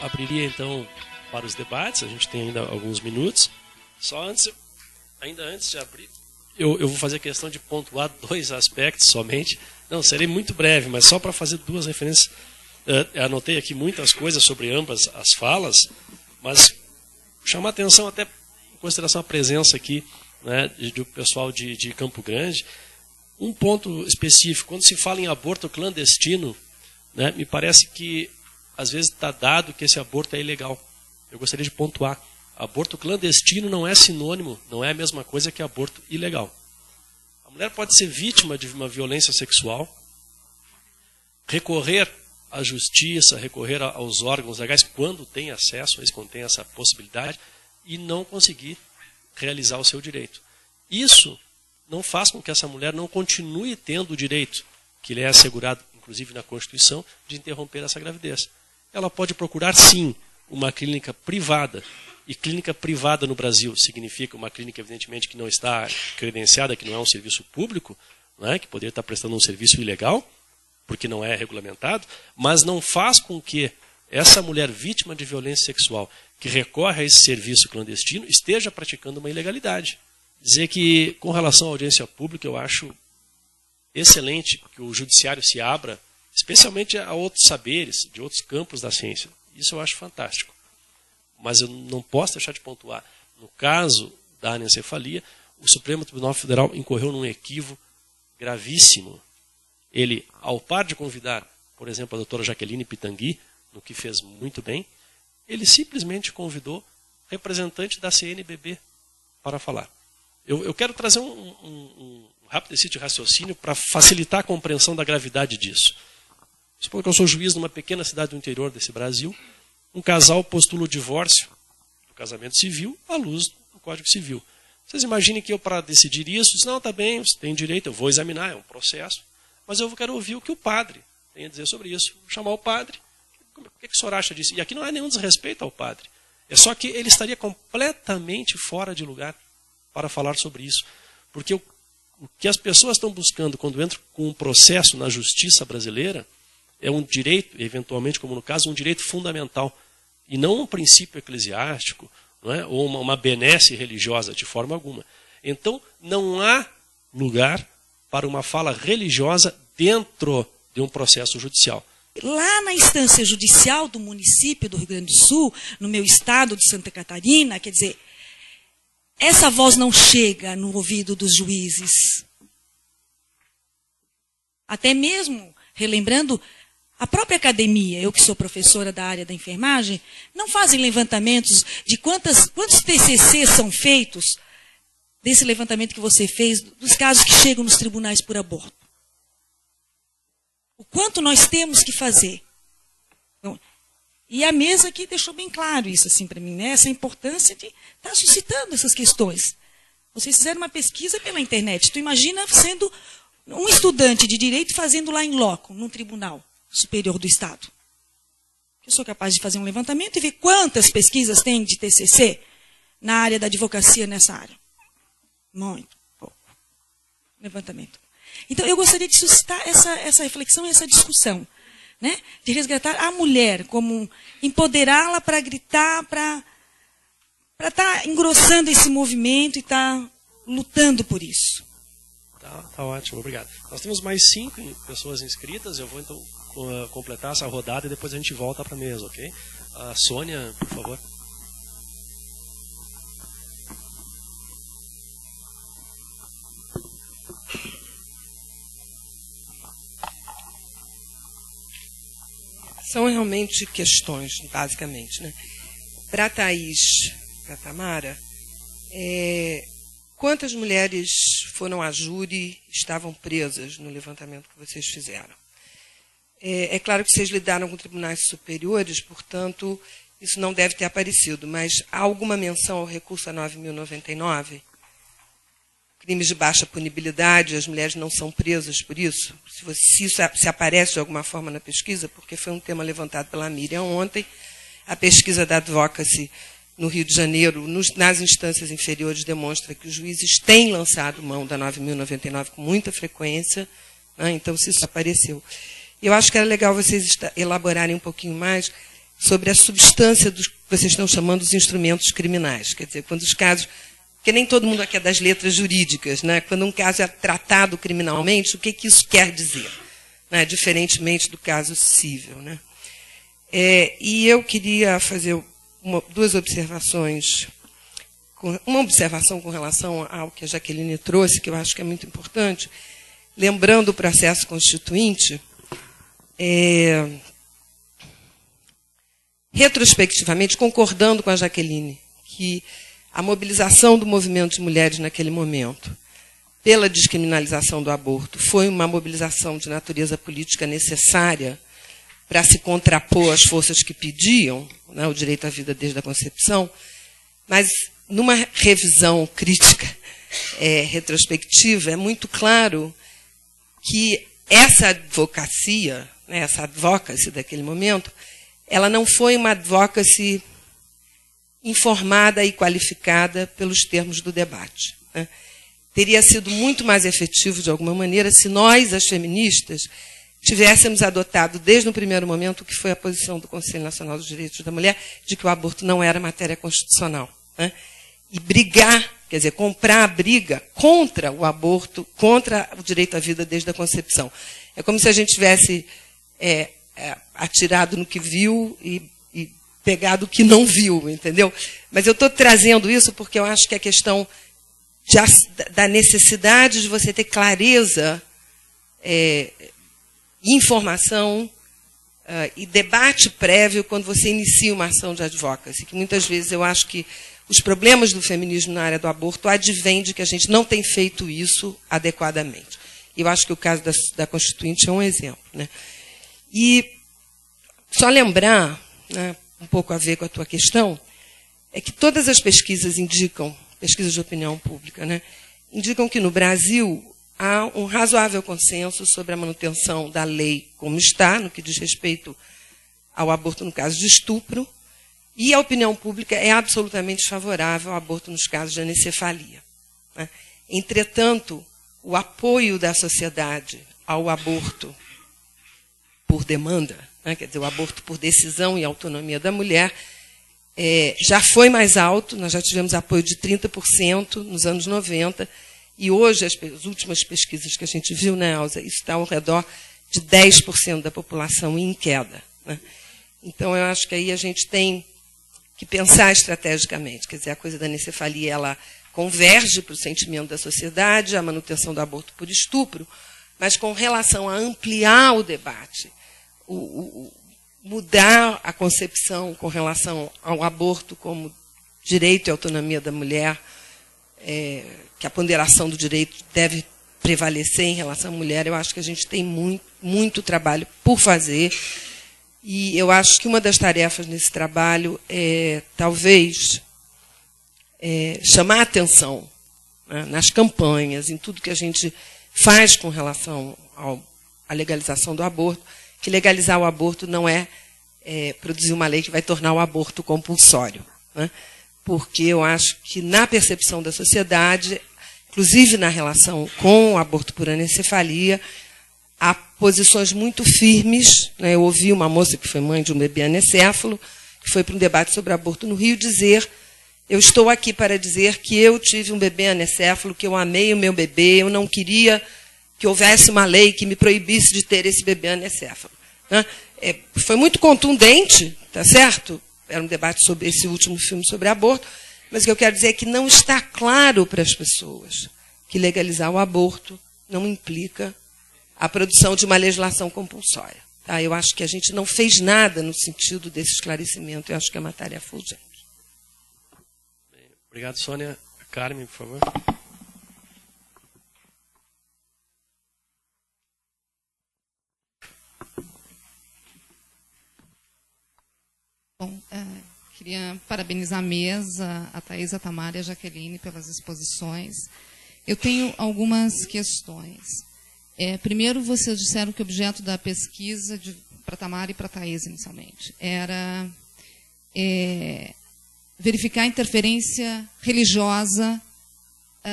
abriria então para os debates, a gente tem ainda alguns minutos. Ainda antes de abrir, eu vou fazer questão de pontuar 2 aspectos somente. Não, serei muito breve, mas só para fazer 2 referências. Anotei aqui muitas coisas sobre ambas as falas, mas chamar atenção até em consideração a presença aqui, né, do pessoal de Campo Grande. Um ponto específico, quando se fala em aborto clandestino, né, me parece que às vezes está dado que esse aborto é ilegal. Eu gostaria de pontuar. Aborto clandestino não é sinônimo, não é a mesma coisa que aborto ilegal. A mulher pode ser vítima de uma violência sexual, recorrer à justiça, recorrer aos órgãos legais quando tem acesso a isso, quando tem essa possibilidade, e não conseguir realizar o seu direito. Isso não faz com que essa mulher não continue tendo o direito, que lhe é assegurado, inclusive na Constituição, de interromper essa gravidez. Ela pode procurar, sim, uma clínica privada. E clínica privada no Brasil significa uma clínica, evidentemente, que não está credenciada, que não é um serviço público, né, que poderia estar prestando um serviço ilegal, porque não é regulamentado, mas não faz com que essa mulher vítima de violência sexual, que recorre a esse serviço clandestino, esteja praticando uma ilegalidade. Dizer que, com relação à audiência pública, eu acho excelente que o judiciário se abra, especialmente a outros saberes, de outros campos da ciência. Isso eu acho fantástico. Mas eu não posso deixar de pontuar. No caso da anencefalia, o Supremo Tribunal Federal incorreu num equívoco gravíssimo. Ele, ao par de convidar, por exemplo, a doutora Jaqueline Pitangui, no que fez muito bem, ele simplesmente convidou representante da CNBB para falar. Eu quero trazer um rápido exercício de raciocínio para facilitar a compreensão da gravidade disso. Suponho que eu sou juiz numa pequena cidade do interior desse Brasil. Um casal postula o divórcio do casamento civil à luz do Código Civil. Vocês imaginem que eu, para decidir isso, disse, não, está bem, você tem direito, eu vou examinar, é um processo, mas eu quero ouvir o que o padre tem a dizer sobre isso. Vou chamar o padre, o que o senhor acha disso? E aqui não há nenhum desrespeito ao padre. É só que ele estaria completamente fora de lugar para falar sobre isso. Porque o que as pessoas estão buscando quando entram com um processo na justiça brasileira é um direito, eventualmente, como no caso, um direito fundamental. E não um princípio eclesiástico, não é? Ou uma benesse religiosa, de forma alguma. Então, não há lugar para uma fala religiosa dentro de um processo judicial. Lá na instância judicial do município do Rio Grande do Sul, no meu estado de Santa Catarina, quer dizer, essa voz não chega no ouvido dos juízes. Até mesmo, relembrando, a própria academia, eu que sou professora da área da enfermagem, não fazem levantamentos de quantos TCCs são feitos, desse levantamento que você fez, dos casos que chegam nos tribunais por aborto. O quanto nós temos que fazer. Então, e a mesa aqui deixou bem claro isso assim para mim, né? Essa importância de estar suscitando essas questões. Vocês fizeram uma pesquisa pela internet. Tu imagina sendo um estudante de direito fazendo lá em loco, num tribunal superior do Estado. Eu sou capaz de fazer um levantamento e ver quantas pesquisas tem de TCC na área da advocacia nessa área. Muito pouco. Levantamento. Então, eu gostaria de suscitar essa reflexão e essa discussão, né? De resgatar a mulher, como empoderá-la para gritar, para estar engrossando esse movimento e estar lutando por isso. Tá ótimo, obrigado. Nós temos mais 5 pessoas inscritas, eu vou então completar essa rodada e depois a gente volta para a mesa, ok? A Sônia, por favor. São realmente questões, basicamente, né? Para a Thaís, para a Tamara, quantas mulheres foram a júri, estavam presas no levantamento que vocês fizeram? É claro que vocês lidaram com tribunais superiores, portanto, isso não deve ter aparecido, mas há alguma menção ao recurso a 9.099? Crimes de baixa punibilidade, as mulheres não são presas por isso? Se isso se aparece de alguma forma na pesquisa, porque foi um tema levantado pela Miriam ontem, a pesquisa da Advocacy no Rio de Janeiro, nas instâncias inferiores, demonstra que os juízes têm lançado mão da 9.099 com muita frequência, né? Então, se isso apareceu. Eu acho que era legal vocês elaborarem um pouquinho mais sobre a substância dos que vocês estão chamando os instrumentos criminais. Quer dizer, quando os casos... Porque nem todo mundo aqui é das letras jurídicas, né? Quando um caso é tratado criminalmente, o que isso quer dizer? Né? Diferentemente do caso civil. Né? E eu queria fazer duas observações. Uma observação com relação ao que a Jaqueline trouxe, que eu acho que é muito importante, lembrando o processo constituinte, retrospectivamente, concordando com a Jaqueline, que a mobilização do movimento de mulheres naquele momento pela descriminalização do aborto foi uma mobilização de natureza política necessária para se contrapor às forças que pediam, né, o direito à vida desde a concepção, mas numa revisão crítica retrospectiva, é muito claro que essa advocacia, né, essa advocacy daquele momento, ela não foi uma advocacy informada e qualificada pelos termos do debate. Né? Teria sido muito mais efetivo, de alguma maneira, se nós, as feministas, tivéssemos adotado desde o primeiro momento o que foi a posição do Conselho Nacional dos Direitos da Mulher, de que o aborto não era matéria constitucional. Né? E brigar, quer dizer, comprar a briga contra o aborto, contra o direito à vida desde a concepção. É como se a gente tivesse atirado no que viu e pegado o que não viu, entendeu? Mas eu estou trazendo isso porque eu acho que a questão da necessidade de você ter clareza, informação e debate prévio quando você inicia uma ação de advocacy, que muitas vezes eu acho que os problemas do feminismo na área do aborto advêm de que a gente não tem feito isso adequadamente. E eu acho que o caso da Constituinte é um exemplo. Né? E só lembrar, né, um pouco a ver com a tua questão, é que todas as pesquisas indicam, pesquisas de opinião pública, né, indicam que no Brasil há um razoável consenso sobre a manutenção da lei como está, no que diz respeito ao aborto no caso de estupro, e a opinião pública é absolutamente favorável ao aborto nos casos de anencefalia. Né. Entretanto, o apoio da sociedade ao aborto por demanda, né, quer dizer, o aborto por decisão e autonomia da mulher, já foi mais alto, nós já tivemos apoio de 30% nos anos 90, e hoje, as últimas pesquisas que a gente viu, né, Elza, isso está ao redor de 10% da população em queda. Né? Então, eu acho que aí a gente tem que pensar estrategicamente, quer dizer, a coisa da anencefalia, ela converge para o sentimento da sociedade, a manutenção do aborto por estupro, mas com relação a ampliar o debate, mudar a concepção com relação ao aborto como direito e autonomia da mulher, que a ponderação do direito deve prevalecer em relação à mulher, eu acho que a gente tem muito trabalho por fazer. E eu acho que uma das tarefas nesse trabalho é, talvez, chamar a atenção, né, nas campanhas, em tudo que a gente faz com relação à legalização do aborto, que legalizar o aborto não é produzir uma lei que vai tornar o aborto compulsório. Né? Porque eu acho que, na percepção da sociedade, inclusive na relação com o aborto por anencefalia, há posições muito firmes. Né? Eu ouvi uma moça que foi mãe de um bebê anencéfalo, que foi para um debate sobre aborto no Rio, dizer: eu estou aqui para dizer que eu tive um bebê anencéfalo, que eu amei o meu bebê, eu não queria que houvesse uma lei que me proibisse de ter esse bebê anencéfalo. Né? Foi muito contundente, tá certo? Era um debate sobre esse último filme sobre aborto, mas o que eu quero dizer é que não está claro para as pessoas que legalizar o aborto não implica a produção de uma legislação compulsória. Tá? Eu acho que a gente não fez nada no sentido desse esclarecimento. Eu acho que é uma tarefa urgente. Obrigado, Sônia. Carmen, por favor. Bom, queria parabenizar a mesa, a Thaís, a Tamara e a Jaqueline pelas exposições. Eu tenho algumas questões. Primeiro, vocês disseram que o objeto da pesquisa, para a Tamara e para a Thaís, inicialmente, era verificar a interferência religiosa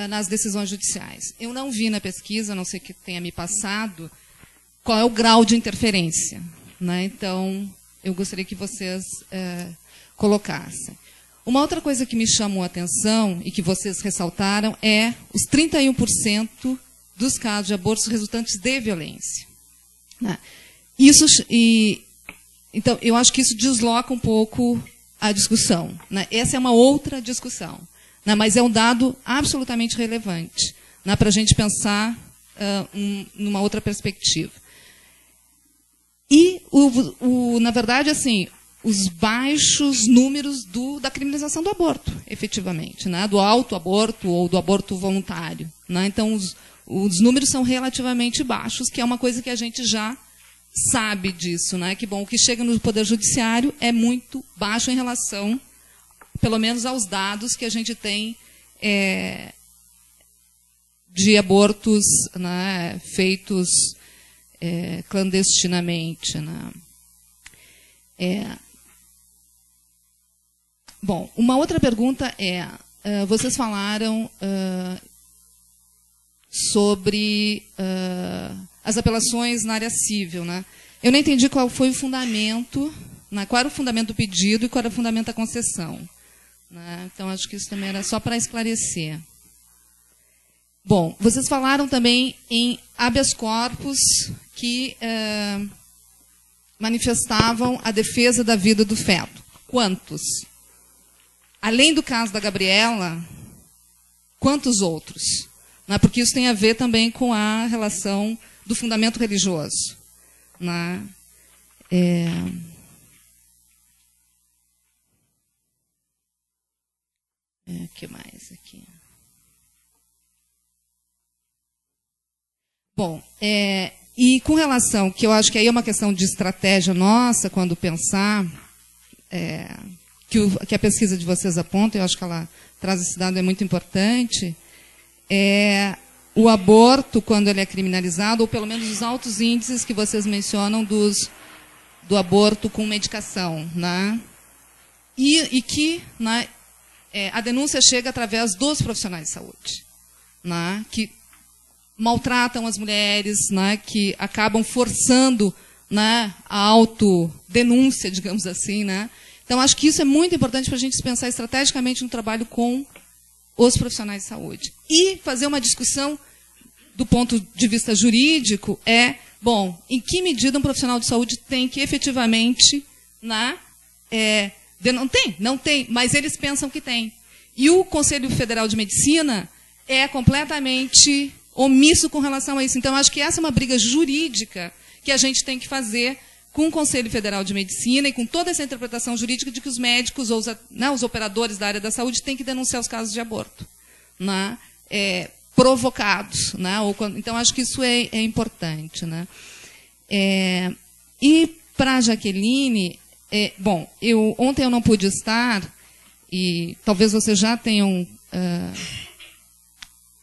nas decisões judiciais. Eu não vi na pesquisa, a não ser que tenha me passado, qual é o grau de interferência. Né? Então, eu gostaria que vocês colocassem. Uma outra coisa que me chamou a atenção e que vocês ressaltaram é os 31% dos casos de abortos resultantes de violência. Né? Então, eu acho que isso desloca um pouco a discussão. Né? Essa é uma outra discussão, né? Mas é um dado absolutamente relevante, né? Para a gente pensar numa outra perspectiva. E, na verdade, assim, os baixos números da criminalização do aborto, efetivamente, né? Do autoaborto ou do aborto voluntário. Né? Então, os números são relativamente baixos, que é uma coisa que a gente já sabe disso. Né? Que, bom, o que chega no Poder Judiciário é muito baixo em relação, pelo menos, aos dados que a gente tem de abortos, né, feitos clandestinamente. Né? Bom, uma outra pergunta vocês falaram sobre as apelações na área civil. Né? Eu não entendi qual foi o fundamento, né, qual era o fundamento do pedido e qual era o fundamento da concessão. Né? Então, acho que isso também era só para esclarecer. Bom, vocês falaram também em habeas corpus que manifestavam a defesa da vida do feto. Quantos? Além do caso da Gabriela, quantos outros? Né? Porque isso tem a ver também com a relação do fundamento religioso. Né? Que mais aqui? Bom, e com relação, que eu acho que aí é uma questão de estratégia nossa, quando pensar, que a pesquisa de vocês aponta, eu acho que ela traz esse dado, é muito importante, o aborto, quando ele é criminalizado, ou pelo menos os altos índices que vocês mencionam do aborto com medicação. Né? E que, né, a denúncia chega através dos profissionais de saúde, né, que maltratam as mulheres, né, que acabam forçando, né, a autodenúncia, digamos assim. Né? Então, acho que isso é muito importante para a gente pensar estrategicamente no trabalho com os profissionais de saúde. E fazer uma discussão do ponto de vista jurídico bom, em que medida um profissional de saúde tem que efetivamente, né, não tem, mas eles pensam que tem. E o Conselho Federal de Medicina é completamente omisso com relação a isso. Então, acho que essa é uma briga jurídica que a gente tem que fazer com o Conselho Federal de Medicina e com toda essa interpretação jurídica de que os médicos ou os operadores da área da saúde têm que denunciar os casos de aborto, né, provocados. Né, então, acho que isso é importante. Né. E para a Jaqueline, bom, ontem eu não pude estar, e talvez vocês já tenham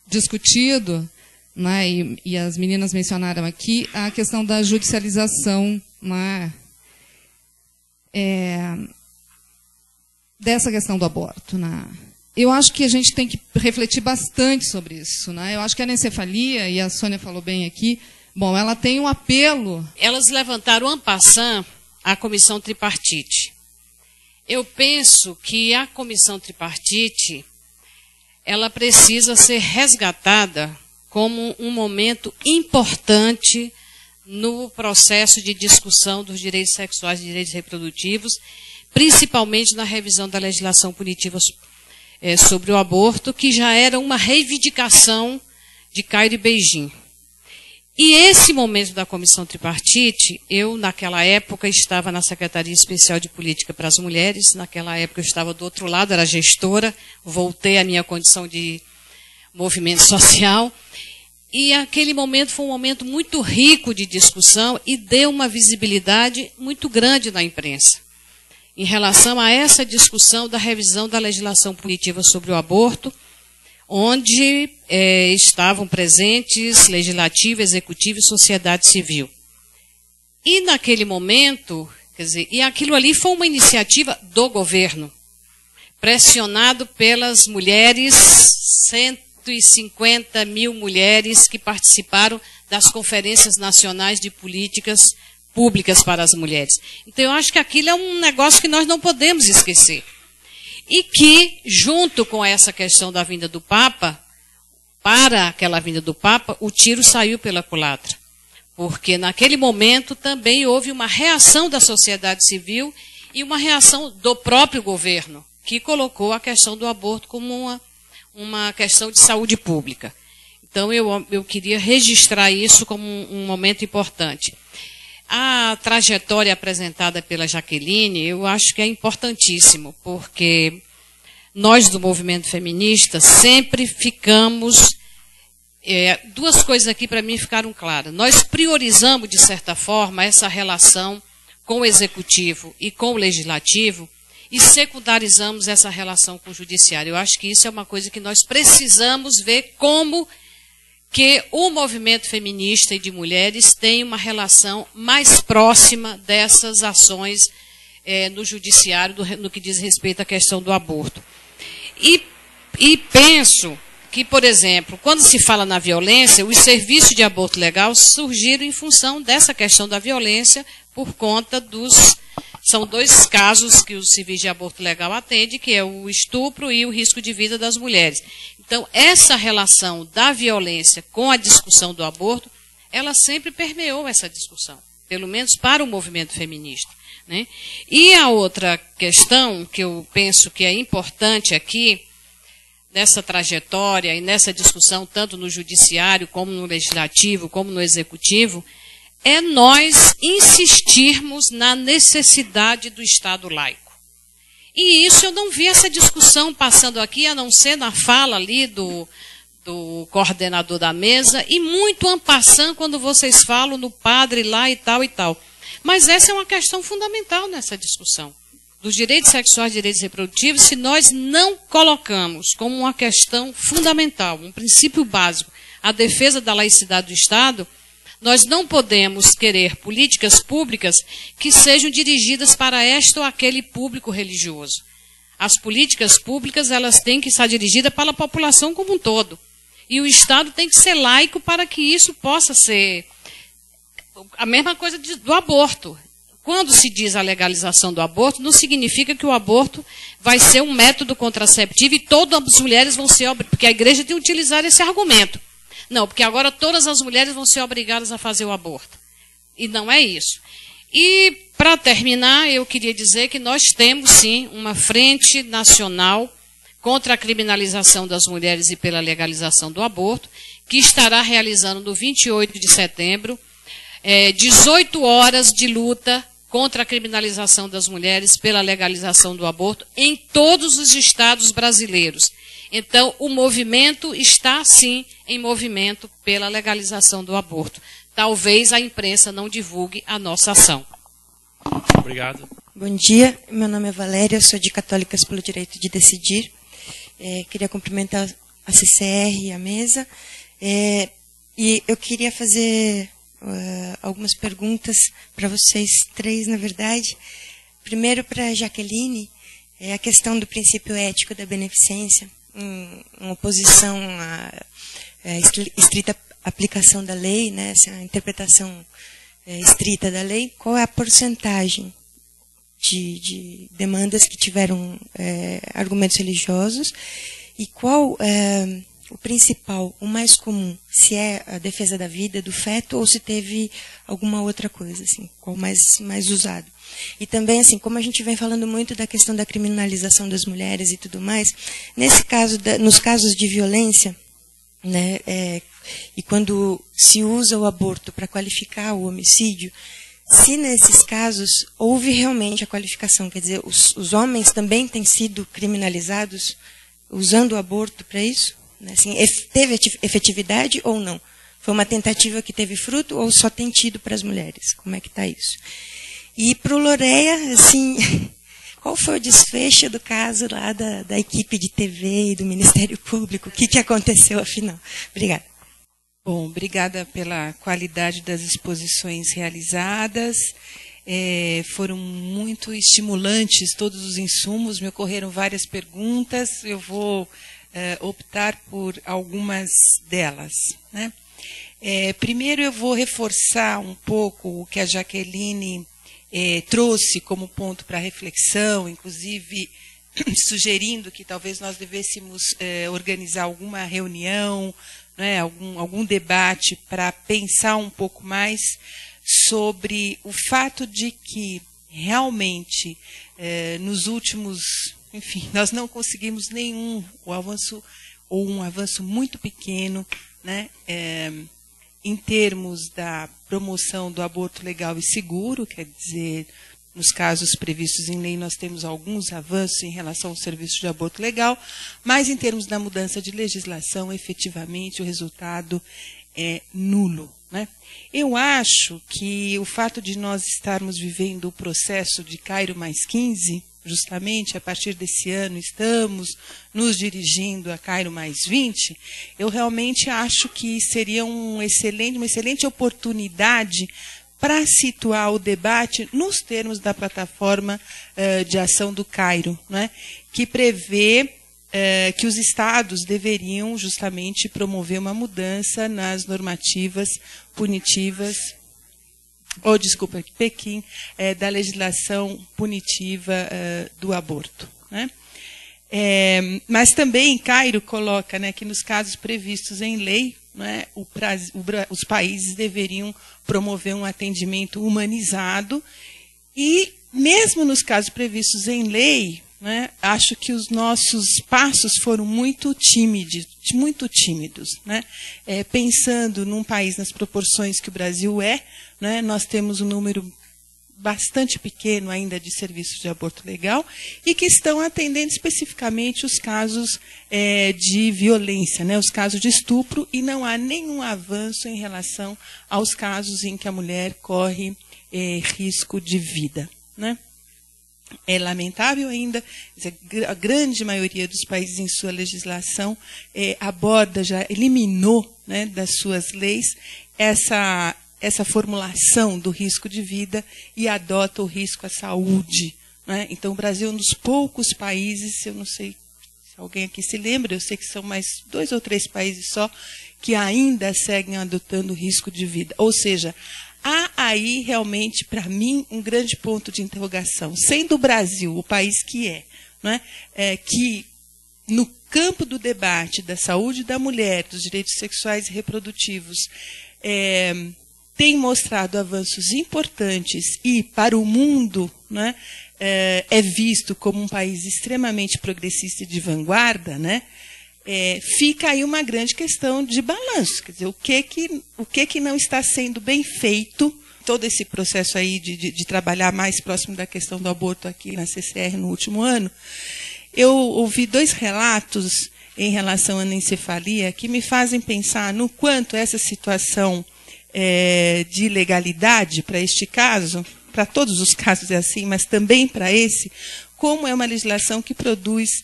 discutido, né, e as meninas mencionaram aqui, a questão da judicialização, né, dessa questão do aborto. Né. Eu acho que a gente tem que refletir bastante sobre isso. Né. Eu acho que a anencefalia, e a Sônia falou bem aqui, bom, ela tem um apelo. Elas levantaram en passant a comissão tripartite. Eu penso que a comissão tripartite ela precisa ser resgatada como um momento importante no processo de discussão dos direitos sexuais e direitos reprodutivos, principalmente na revisão da legislação punitiva sobre o aborto, que já era uma reivindicação de Cairo e Beijing. E esse momento da comissão tripartite, eu, naquela época, estava na Secretaria Especial de Política para as Mulheres, naquela época eu estava do outro lado, era gestora, voltei à minha condição de movimento social, e aquele momento foi um momento muito rico de discussão e deu uma visibilidade muito grande na imprensa, em relação a essa discussão da revisão da legislação punitiva sobre o aborto, onde estavam presentes legislativo, executivo e sociedade civil. E naquele momento, quer dizer, e aquilo ali foi uma iniciativa do governo, pressionado pelas mulheres, 150 mil mulheres que participaram das conferências nacionais de políticas públicas para as mulheres. Então, eu acho que aquilo é um negócio que nós não podemos esquecer. E que, junto com essa questão da vinda do Papa, para aquela vinda do Papa, o tiro saiu pela culatra. Porque, naquele momento, também houve uma reação da sociedade civil e uma reação do próprio governo, que colocou a questão do aborto como uma questão de saúde pública. Então, eu queria registrar isso como um momento importante. A trajetória apresentada pela Jaqueline, eu acho que é importantíssimo, porque nós do movimento feminista sempre ficamos... duas coisas aqui para mim ficaram claras. Nós priorizamos, de certa forma, essa relação com o executivo e com o legislativo e secundarizamos essa relação com o judiciário. Eu acho que isso é uma coisa que nós precisamos ver como que o movimento feminista e de mulheres tem uma relação mais próxima dessas ações no judiciário, no que diz respeito à questão do aborto. E penso que, por exemplo, quando se fala na violência, os serviços de aborto legal surgiram em função dessa questão da violência por conta dos... São dois casos que o serviço de aborto legal atende, que é o estupro e o risco de vida das mulheres. Então, essa relação da violência com a discussão do aborto, ela sempre permeou essa discussão, pelo menos para o movimento feminista, né? E a outra questão que eu penso que é importante aqui, nessa trajetória e nessa discussão, tanto no judiciário, como no legislativo, como no executivo, é nós insistirmos na necessidade do Estado laico. E isso eu não vi essa discussão passando aqui, a não ser na fala ali do coordenador da mesa, e muito en passant quando vocês falam no padre lá e tal e tal. Mas essa é uma questão fundamental nessa discussão. Dos direitos sexuais e direitos reprodutivos, se nós não colocamos como uma questão fundamental, um princípio básico, a defesa da laicidade do Estado, nós não podemos querer políticas públicas que sejam dirigidas para este ou aquele público religioso. As políticas públicas, elas têm que estar dirigidas para a população como um todo. E o Estado tem que ser laico para que isso possa ser a mesma coisa do aborto. Quando se diz a legalização do aborto, não significa que o aborto vai ser um método contraceptivo e todas as mulheres vão ser obrigadas, porque a igreja tem que utilizar esse argumento. Não, porque agora todas as mulheres vão ser obrigadas a fazer o aborto. E não é isso. E, para terminar, eu queria dizer que nós temos, sim, uma frente nacional contra a criminalização das mulheres e pela legalização do aborto, que estará realizando no 28 de setembro 18 horas de luta contra a criminalização das mulheres pela legalização do aborto em todos os estados brasileiros. Então, o movimento está, sim, em movimento pela legalização do aborto. Talvez a imprensa não divulgue a nossa ação. Obrigado. Bom dia, meu nome é Valéria, eu sou de Católicas pelo Direito de Decidir. Queria cumprimentar a CCR e a mesa. E eu queria fazer algumas perguntas para vocês três, na verdade. Primeiro, para a Jaqueline, a questão do princípio ético da beneficência, em oposição à estrita aplicação da lei, né, essa interpretação estrita da lei. Qual é a porcentagem de demandas que tiveram argumentos religiosos e qual o principal, o mais comum, se é a defesa da vida do feto ou se teve alguma outra coisa, assim, qual mais usado. E também, assim, como a gente vem falando muito da questão da criminalização das mulheres e tudo mais, nesse caso, nos casos de violência, né, e quando se usa o aborto para qualificar o homicídio, se nesses casos houve realmente a qualificação, quer dizer, os homens também têm sido criminalizados usando o aborto para isso? Assim, teve efetividade ou não? Foi uma tentativa que teve fruto ou só tem tido para as mulheres? Como é que está isso? E para o Loreia, assim, qual foi o desfecho do caso lá da equipe de TV e do Ministério Público? O que aconteceu afinal? Obrigada. Bom, obrigada pela qualidade das exposições realizadas. Foram muito estimulantes todos os insumos, me ocorreram várias perguntas, eu vou optar por algumas delas, né? Primeiro eu vou reforçar um pouco o que a Jaqueline trouxe como ponto para reflexão, inclusive sugerindo que talvez nós devêssemos organizar alguma reunião, né, algum debate para pensar um pouco mais sobre o fato de que realmente nos últimos, enfim, nós não conseguimos um avanço muito pequeno, né, em termos da promoção do aborto legal e seguro, quer dizer, nos casos previstos em lei nós temos alguns avanços em relação ao serviço de aborto legal, mas em termos da mudança de legislação, efetivamente o resultado é nulo, né? Eu acho que o fato de nós estarmos vivendo o processo de Cairo +15, justamente a partir desse ano estamos nos dirigindo a Cairo +20, eu realmente acho que seria uma excelente oportunidade para situar o debate nos termos da plataforma de ação do Cairo, né, que prevê que os estados deveriam justamente promover uma mudança nas normativas punitivas, Pequim, da legislação punitiva do aborto, né? Mas também Cairo coloca, né, que nos casos previstos em lei, né, os países deveriam promover um atendimento humanizado e, mesmo nos casos previstos em lei, né, acho que os nossos passos foram muito tímidos, né? Pensando num país nas proporções que o Brasil né, nós temos um número bastante pequeno ainda de serviços de aborto legal e que estão atendendo especificamente os casos de violência, né, os casos de estupro, e não há nenhum avanço em relação aos casos em que a mulher corre risco de vida, né? É lamentável ainda, a grande maioria dos países em sua legislação já eliminou, né, das suas leis essa formulação do risco de vida e adota o risco à saúde, né? Então, o Brasil é um dos poucos países, eu não sei se alguém aqui se lembra, eu sei que são mais 2 ou 3 países só, que ainda seguem adotando o risco de vida. Ou seja, há aí realmente, para mim, um grande ponto de interrogação. Sendo o Brasil o país que né, que no campo do debate da saúde da mulher, dos direitos sexuais e reprodutivos, tem mostrado avanços importantes e, para o mundo, né, é visto como um país extremamente progressista e de vanguarda, né, fica aí uma grande questão de balanço. Quer dizer, o que não está sendo bem feito, todo esse processo aí de trabalhar mais próximo da questão do aborto aqui na CCR no último ano. Eu ouvi 2 relatos em relação à anencefalia que me fazem pensar no quanto essa situação de legalidade para este caso, para todos os casos é assim, mas também para esse, como é uma legislação que produz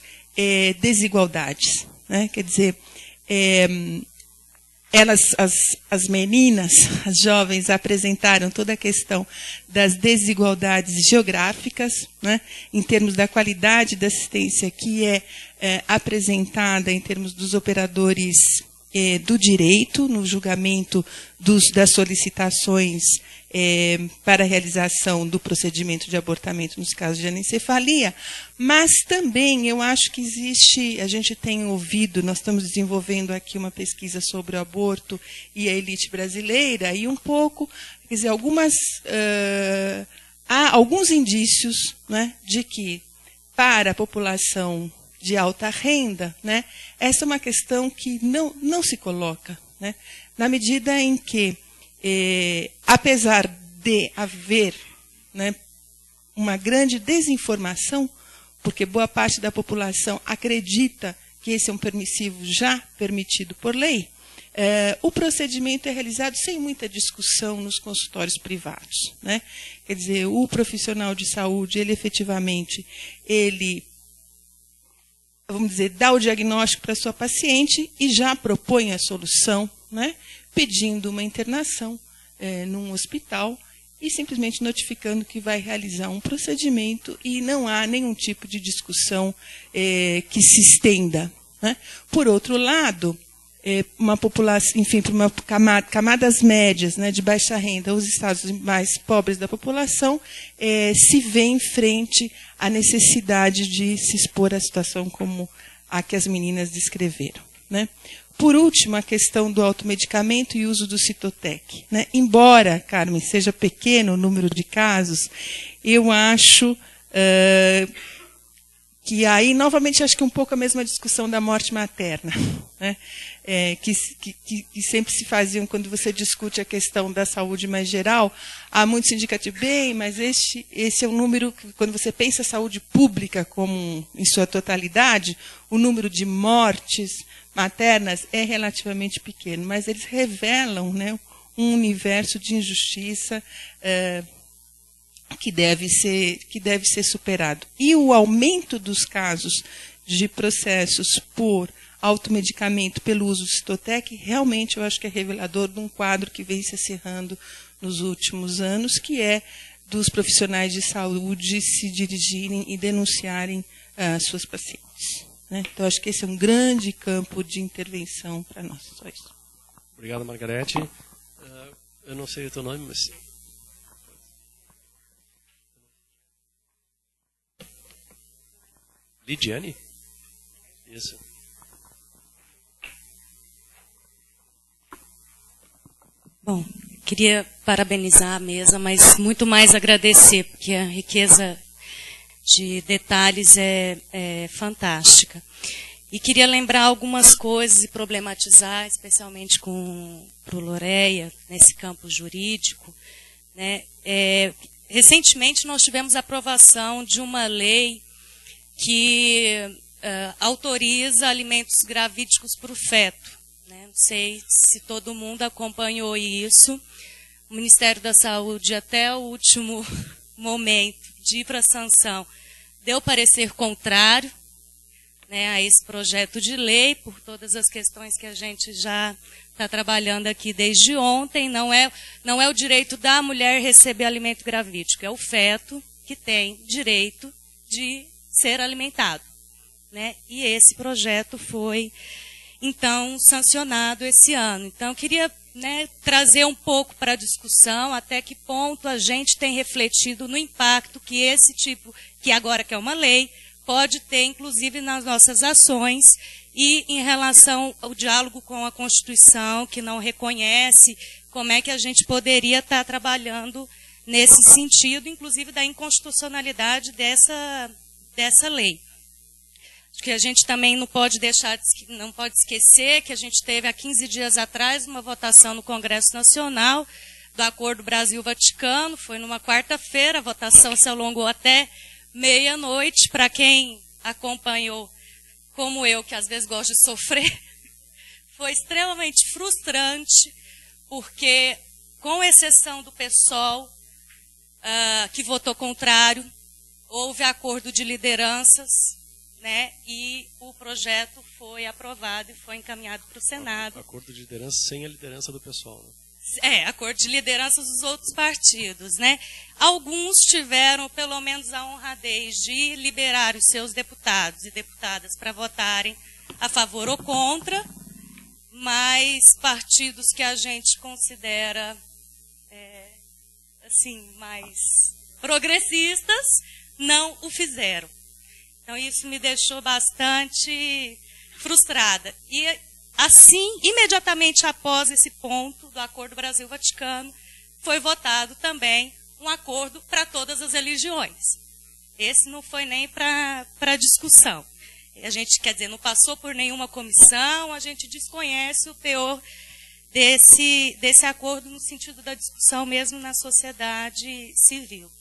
desigualdades, né? Quer dizer, as meninas, as jovens, apresentaram toda a questão das desigualdades geográficas, né, em termos da qualidade da assistência que é apresentada em termos dos operadores do direito, no julgamento das solicitações para a realização do procedimento de abortamento nos casos de anencefalia, mas também eu acho que existe, a gente tem ouvido, nós estamos desenvolvendo aqui uma pesquisa sobre o aborto e a elite brasileira, e um pouco, quer dizer, há alguns indícios, né, de que para a população de alta renda, né, essa é uma questão que não se coloca, né, na medida em que apesar de haver, né, uma grande desinformação, porque boa parte da população acredita que esse é um permissivo já permitido por lei, o procedimento é realizado sem muita discussão nos consultórios privados, né? Quer dizer, o profissional de saúde, ele efetivamente, vamos dizer, dá o diagnóstico para a sua paciente e já propõe a solução, né, pedindo uma internação num hospital e simplesmente notificando que vai realizar um procedimento e não há nenhum tipo de discussão que se estenda, né? Por outro lado, uma população, enfim, para uma camadas médias, né, de baixa renda, os estados mais pobres da população, se vê em frente à necessidade de se expor à situação como a que as meninas descreveram, né? Por último, a questão do automedicamento e uso do Citotec, né? Embora, Carmen, seja pequeno o número de casos, eu acho que aí, novamente, acho que um pouco a mesma discussão da morte materna, né? Que sempre se faziam quando você discute a questão da saúde mais geral. Há muitos indicativos, bem, mas esse é um número, que, quando você pensa a saúde pública como em sua totalidade, o número de mortes maternas é relativamente pequeno, mas eles revelam, né, um universo de injustiça que deve ser superado. E o aumento dos casos de processos por automedicamento pelo uso do Citotec, realmente eu acho que é revelador de um quadro que vem se acirrando nos últimos anos, que é dos profissionais de saúde se dirigirem e denunciarem suas pacientes, né? Então, acho que esse é um grande campo de intervenção para nós. Só isso. Obrigado, Margarete. Eu não sei o teu nome, mas... Lidiane? Isso. Bom, queria parabenizar a mesa, mas muito mais agradecer, porque a riqueza de detalhes é fantástica. E queria lembrar algumas coisas e problematizar, especialmente para o Loreia, nesse campo jurídico, né? Recentemente nós tivemos a aprovação de uma lei que autoriza alimentos gravídicos para o feto. Né? Não sei se todo mundo acompanhou isso. O Ministério da Saúde, até o último momento de ir para a sanção, deu parecer contrário, né, a esse projeto de lei, por todas as questões que a gente já está trabalhando aqui desde ontem. Não é o direito da mulher receber alimento gravídico, é o feto que tem direito de ser alimentado, né? E esse projeto foi, então, sancionado esse ano. Então, eu queria, né, trazer um pouco para a discussão até que ponto a gente tem refletido no impacto que esse tipo, que agora que é uma lei, pode ter, inclusive, nas nossas ações e em relação ao diálogo com a Constituição, que não reconhece, como é que a gente poderia estar trabalhando nesse sentido, inclusive da inconstitucionalidade dessa lei. Acho que a gente também não pode esquecer que a gente teve há 15 dias atrás uma votação no Congresso Nacional do Acordo Brasil-Vaticano, foi numa quarta-feira, a votação se alongou até meia-noite. Para quem acompanhou, como eu, que às vezes gosto de sofrer, foi extremamente frustrante, porque, com exceção do PSOL, que votou contrário, houve acordo de lideranças, né, e o projeto foi aprovado e foi encaminhado para o Senado. Acordo de liderança sem a liderança do pessoal, né? Acordo de lideranças dos outros partidos, né? Alguns tiveram, pelo menos, a honradez de liberar os seus deputados e deputadas para votarem a favor ou contra, mas partidos que a gente considera assim, mais progressistas não o fizeram. Então, isso me deixou bastante frustrada. E, assim, imediatamente após esse ponto do Acordo Brasil-Vaticano, foi votado também um acordo para todas as religiões. Esse não foi nem para discussão. A gente, quer dizer, não passou por nenhuma comissão, a gente desconhece o teor desse acordo no sentido da discussão mesmo na sociedade civil.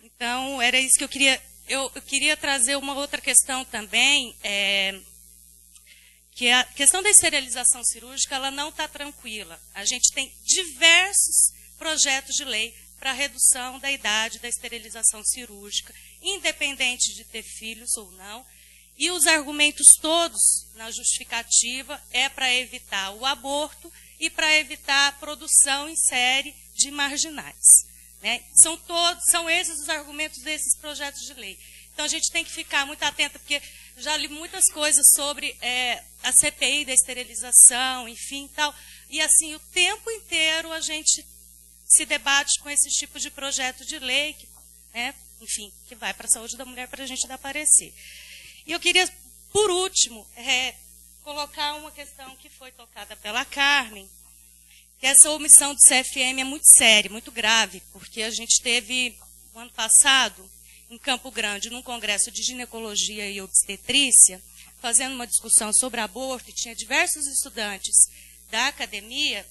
Então, era isso que eu queria... Eu queria trazer uma outra questão também, que a questão da esterilização cirúrgica, ela não está tranquila. A gente tem diversos projetos de lei para redução da idade da esterilização cirúrgica, independente de ter filhos ou não. E os argumentos todos na justificativa é para evitar o aborto e para evitar a produção em série de marginais. Né? São esses os argumentos desses projetos de lei. Então, a gente tem que ficar muito atento, porque já li muitas coisas sobre a CPI da esterilização, enfim, tal. E assim, o tempo inteiro a gente se debate com esse tipo de projeto de lei, que, enfim, que vai para a saúde da mulher para a gente dar parecer. E eu queria, por último, colocar uma questão que foi tocada pela Carmen, que essa omissão do CFM é muito séria, muito grave, porque a gente teve, no ano passado, em Campo Grande, num congresso de ginecologia e obstetrícia, fazendo uma discussão sobre aborto, e tinha diversos estudantes da academia,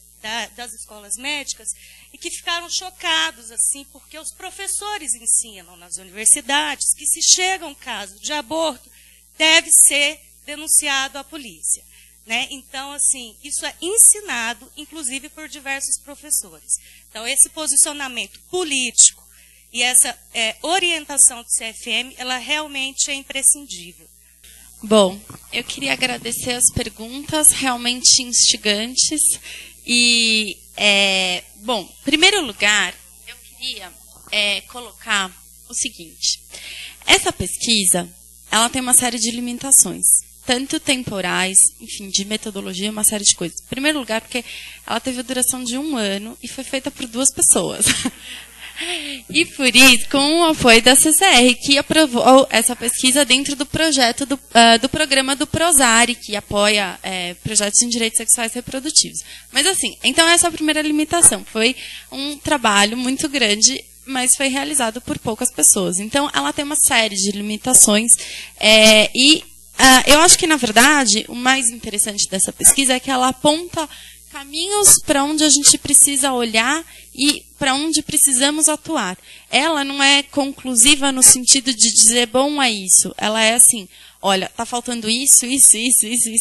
das escolas médicas, e que ficaram chocados, assim, porque os professores ensinam nas universidades que se chega um caso de aborto, deve ser denunciado à polícia. Né? Então, assim, isso é ensinado, inclusive, por diversos professores. Então, esse posicionamento político e essa orientação do CFM, ela realmente é imprescindível. Bom, eu queria agradecer as perguntas realmente instigantes. E, bom, em primeiro lugar, eu queria colocar o seguinte. Essa pesquisa, ela tem uma série de limitações, tanto temporais, enfim, de metodologia, uma série de coisas. Em primeiro lugar, porque ela teve a duração de 1 ano e foi feita por 2 pessoas. E por isso, com o apoio da CCR, que aprovou essa pesquisa dentro do projeto do programa do Prosari, que apoia projetos em direitos sexuais e reprodutivos. Mas assim, então essa é a primeira limitação. Foi um trabalho muito grande, mas foi realizado por poucas pessoas. Então, ela tem uma série de limitações. Eu acho que, na verdade, o mais interessante dessa pesquisa é que ela aponta caminhos para onde a gente precisa olhar e para onde precisamos atuar. Ela não é conclusiva no sentido de dizer, bom, é isso. Ela é assim, olha, está faltando isso,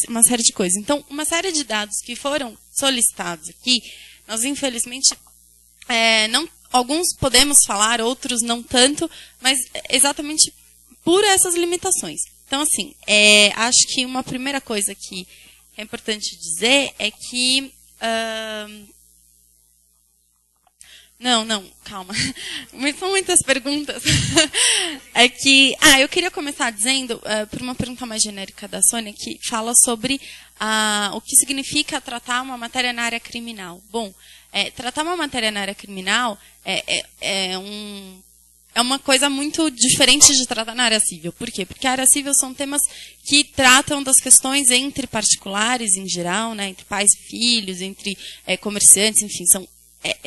uma série de coisas. Então, uma série de dados que foram solicitados aqui, nós, infelizmente, alguns podemos falar, outros não tanto, mas exatamente por essas limitações. Então, assim, acho que uma primeira coisa que é importante dizer é que... Não, calma. São muitas perguntas. É que... eu queria começar dizendo, por uma pergunta mais genérica da Sônia, que fala sobre o que significa tratar uma matéria na área criminal. Bom, tratar uma matéria na área criminal é uma coisa muito diferente de tratar na área civil. Por quê? Porque a área civil são temas que tratam das questões entre particulares em geral, né, entre pais e filhos, entre comerciantes, enfim,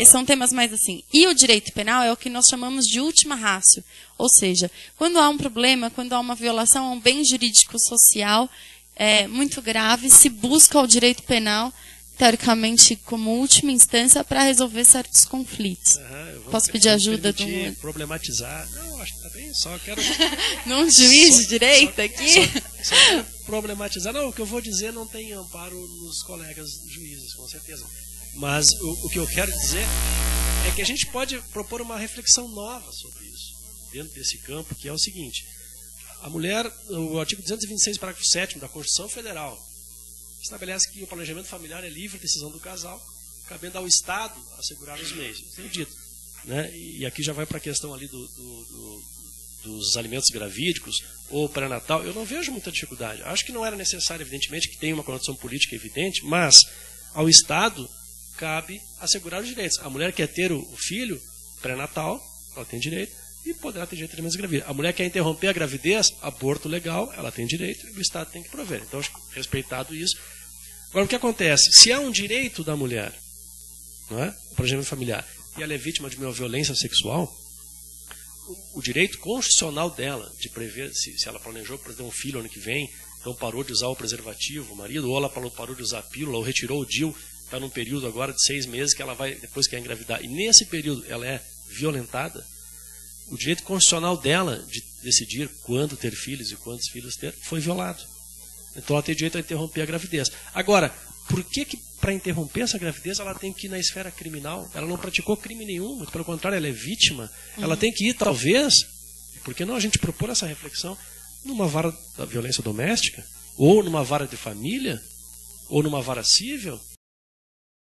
são temas mais assim. E o direito penal é o que nós chamamos de última ratio. Ou seja, quando há um problema, quando há uma violação a um bem jurídico social muito grave, se busca o direito penal, teoricamente, como última instância para resolver certos conflitos. Posso pedir ajuda do... problematizar. Não, acho que tá bem, só quero... Num juiz de direito aqui? Só quero problematizar. Não, o que eu vou dizer não tem amparo nos colegas juízes, com certeza. Mas o que eu quero dizer é que a gente pode propor uma reflexão nova sobre isso, dentro desse campo, que é o seguinte. A mulher, o artigo 226, parágrafo 7º da Constituição Federal, estabelece que o planejamento familiar é livre decisão do casal, cabendo ao Estado assegurar os meios. Eu tenho dito. Né? E aqui já vai para a questão ali dos alimentos gravídicos ou pré-natal. Eu não vejo muita dificuldade. Acho que não era necessário, evidentemente, que tenha uma conotação política evidente, mas ao Estado cabe assegurar os direitos. A mulher quer ter o filho pré-natal, ela tem direito, e poderá ter direito a alimentos gravídicos. A mulher quer interromper a gravidez, aborto legal, ela tem direito, e o Estado tem que prover. Então, acho que, respeitado isso. Agora, o que acontece? Se há um direito da mulher, não é? O planejamento familiar, e ela é vítima de uma violência sexual, o direito constitucional dela de prever, se ela planejou para ter um filho ano que vem, então parou de usar o preservativo, o marido, ou ela parou de usar a pílula, ou retirou o DIU, está num período agora de 6 meses que ela vai, depois quer engravidar, e nesse período ela é violentada, o direito constitucional dela de decidir quando ter filhos e quantos filhos ter foi violado. Então ela tem direito a interromper a gravidez. Agora, por que para interromper essa gravidez ela tem que ir na esfera criminal? Ela não praticou crime nenhum, muito pelo contrário, ela é vítima. Ela tem que ir, talvez, por que não a gente propor essa reflexão, numa vara da violência doméstica, ou numa vara de família, ou numa vara civil,